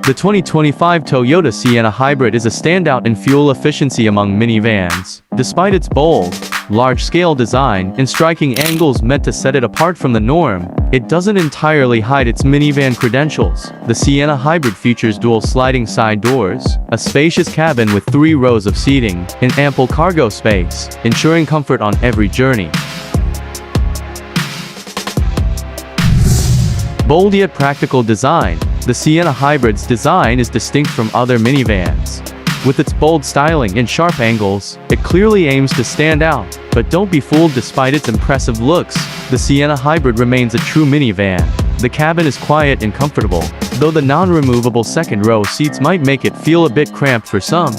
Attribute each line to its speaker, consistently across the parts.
Speaker 1: The 2025 Toyota Sienna Hybrid is a standout in fuel efficiency among minivans. Despite its bold, large-scale design and striking angles meant to set it apart from the norm, it doesn't entirely hide its minivan credentials. The Sienna Hybrid features dual sliding side doors, a spacious cabin with 3 rows of seating, and ample cargo space, ensuring comfort on every journey. Bold yet practical design. The Sienna Hybrid's design is distinct from other minivans. With its bold styling and sharp angles, it clearly aims to stand out. But don't be fooled, despite its impressive looks, the Sienna Hybrid remains a true minivan. The cabin is quiet and comfortable, though the non-removable second row seats might make it feel a bit cramped for some.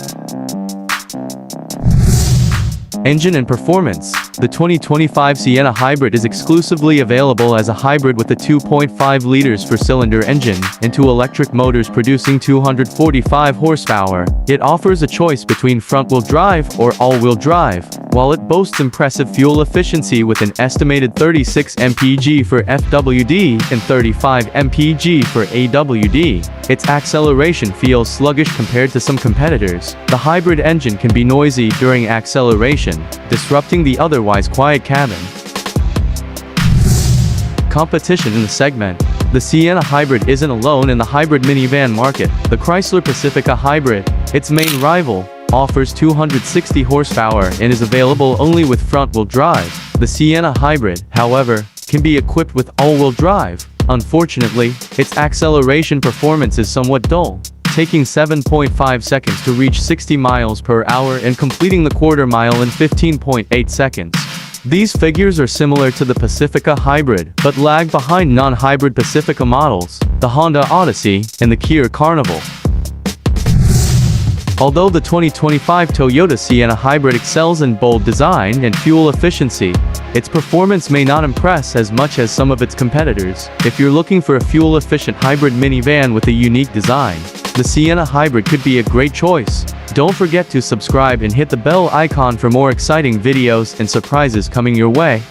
Speaker 1: Engine and performance. The 2025 Sienna Hybrid is exclusively available as a hybrid with a 2.5 liters four-cylinder engine and 2 electric motors producing 245 horsepower. It offers a choice between front-wheel drive or all-wheel drive. While it boasts impressive fuel efficiency with an estimated 36 mpg for FWD and 35 mpg for AWD, its acceleration feels sluggish compared to some competitors. The hybrid engine can be noisy during acceleration, disrupting the otherwise quiet cabin. Competition in the segment. The Sienna Hybrid isn't alone in the hybrid minivan market. The Chrysler Pacifica Hybrid, its main rival, offers 260 horsepower and is available only with front-wheel drive. The Sienna Hybrid, however, can be equipped with all-wheel drive. Unfortunately, its acceleration performance is somewhat dull, taking 7.5 seconds to reach 60 miles per hour and completing the quarter mile in 15.8 seconds. These figures are similar to the Pacifica Hybrid, but lag behind non-hybrid Pacifica models, the Honda Odyssey, and the Kia Carnival. Although the 2025 Toyota Sienna Hybrid excels in bold design and fuel efficiency, its performance may not impress as much as some of its competitors. If you're looking for a fuel-efficient hybrid minivan with a unique design, the Sienna Hybrid could be a great choice. Don't forget to subscribe and hit the bell icon for more exciting videos and surprises coming your way.